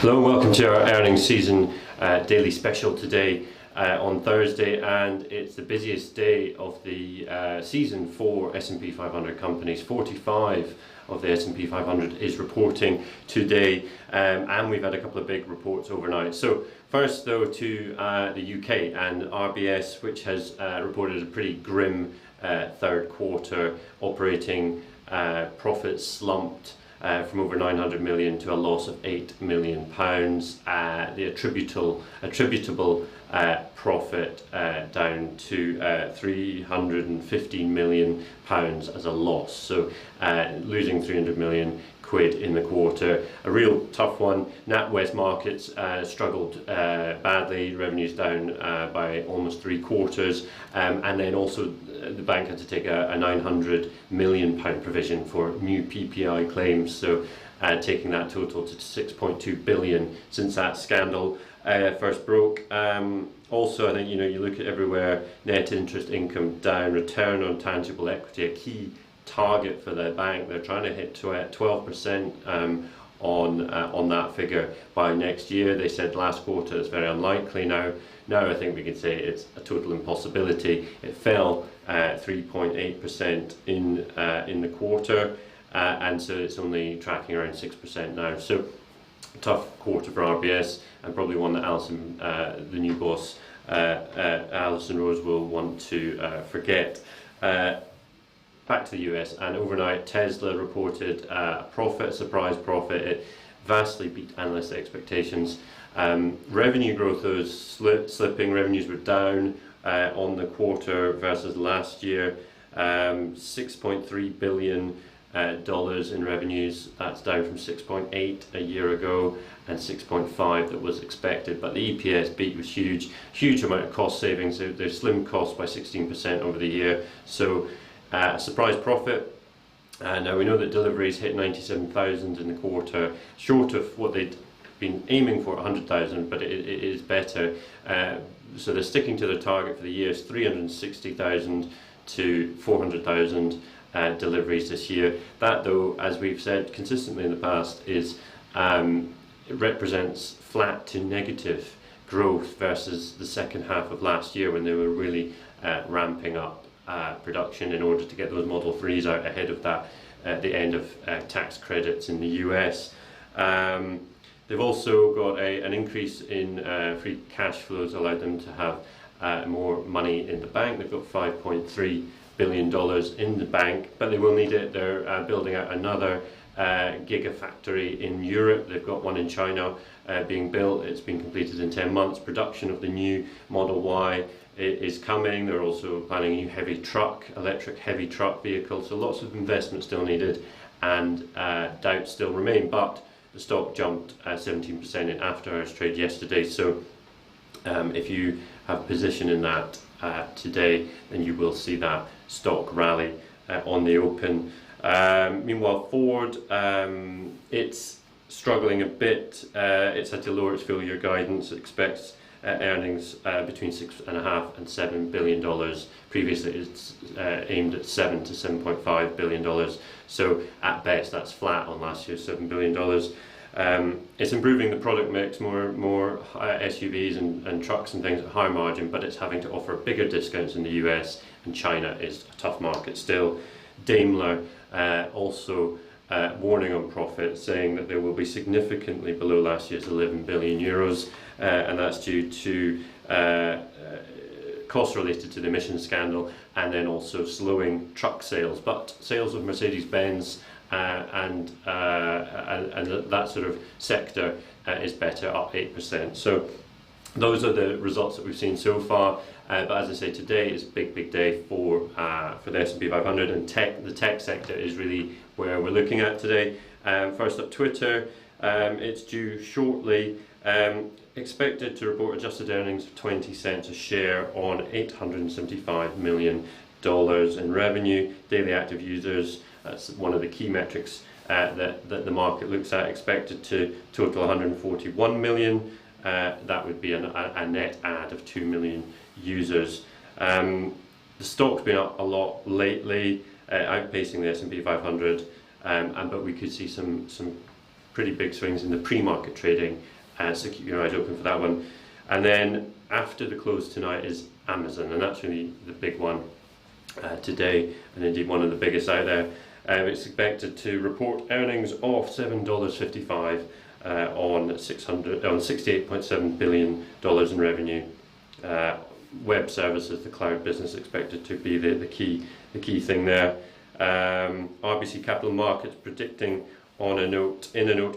Hello and welcome to our earnings season daily special today on Thursday, and it's the busiest day of the season for S&P 500 companies. 45 of the S&P 500 is reporting today, and we've had a couple of big reports overnight. So first though to the UK and RBS, which has reported a pretty grim third quarter. Operating profits slumped from over 900 million to a loss of 8 million pounds. The attributable profit down to 315 million pounds as a loss. So losing 300 million quid in the quarter. A real tough one. NatWest Markets struggled badly. Revenues down by almost 3/4, and then also the bank had to take a 900 million pound provision for new PPI claims, so taking that total to 6.2 billion since that scandal first broke. Also, I think you look at everywhere, net interest income down, return on tangible equity, a key target for the bank. They're trying to hit 12% on that figure by next year. They said last quarter it's very unlikely. Now I think we can say it's a total impossibility. It fell 3.8% in the quarter, and so it's only tracking around 6% now. So tough quarter for RBS, and probably one that Alison, the new boss, Alison Rose, will want to forget. Back to the US, and overnight Tesla reported a surprise profit. It vastly beat analyst expectations. Revenue growth was slipping. Revenues were down on the quarter versus last year. $6.3 billion in revenues. That's down from 6.8 a year ago and 6.5 that was expected. But the EPS beat was huge amount of cost savings. They slimmed costs by 16% over the year. So surprise profit. Now we know that deliveries hit 97,000 in the quarter, short of what they'd been aiming for, 100,000, but it is better. So they're sticking to their target for the year, 360,000 to 400,000 deliveries this year. That, though, as we've said consistently in the past, is it represents flat to negative growth versus the second half of last year, when they were really ramping up production in order to get those Model 3s out ahead of that the end of tax credits in the US. They've also got an increase in free cash flows, allowed them to have more money in the bank. They've got $5.3 billion in the bank, but they will need it. They're building out another gigafactory in Europe. They've got one in China being built. It's been completed in 10 months. Production of the new Model Y is coming. They're also planning a new electric heavy truck vehicle. So lots of investment still needed, and doubts still remain. But the stock jumped 17% in after-hours trade yesterday. So if you have a position in that today, then you will see that stock rally on the open. Meanwhile, Ford, it's struggling a bit. It's had to lower its full year guidance. It expects earnings between $6.5 and $7 billion. Previously it's aimed at $7 to $7.5 billion. So at best that's flat on last year's $7 billion. It's improving the product mix, more SUVs and trucks and things at higher margin, but it's having to offer bigger discounts in the US, and China is a tough market still. Daimler also warning on profit, saying that they will be significantly below last year's 11 billion euros, and that's due to costs related to the emissions scandal, and then also slowing truck sales. But sales of Mercedes-Benz and that sort of sector is better, up 8%. So those are the results that we've seen so far. But as I say, today is a big day for the S&P 500, and the tech sector is really where we're looking at today. First up, Twitter. It's due shortly. Expected to report adjusted earnings of 20 cents a share on $875 million in revenue. Daily active users, that's one of the key metrics that the market looks at, expected to total 141 million. That would be a net add of 2 million users. The stock's been up a lot lately, outpacing the S&P 500, but we could see some pretty big swings in the pre-market trading so keep your eyes open for that one. And then after the close tonight is Amazon, and that's really the big one today, and indeed one of the biggest out there. It's expected to report earnings of $7.55 on $68.7 billion in revenue. Web services, the cloud business, expected to be the key thing there. RBC Capital Markets predicting in a note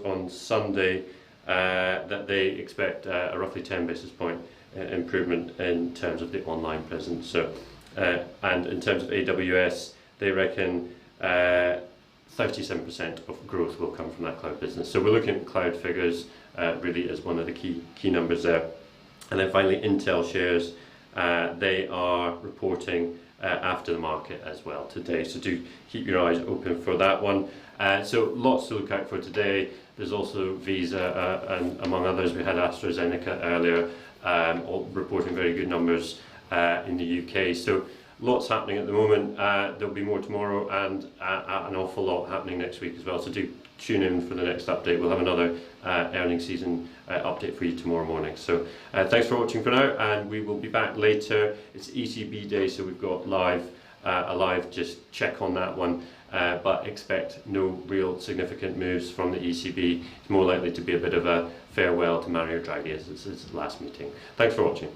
on Sunday that they expect a roughly 10 basis point improvement in terms of the online presence. So, and in terms of AWS, they reckon 37% of growth will come from that cloud business. So we're looking at cloud figures really as one of the key numbers there. And then finally, Intel shares, they are reporting after the market as well today. So do keep your eyes open for that one. So lots to look out for today. There's also Visa and among others. We had AstraZeneca earlier, all reporting very good numbers in the UK. So lots happening at the moment. There'll be more tomorrow, and an awful lot happening next week as well. So do tune in for the next update. We'll have another earnings season update for you tomorrow morning. So thanks for watching for now, and we will be back later. It's ECB day, so we've got a live just check on that one. But expect no real significant moves from the ECB. It's more likely to be a bit of a farewell to Mario Draghi as it's his last meeting. Thanks for watching.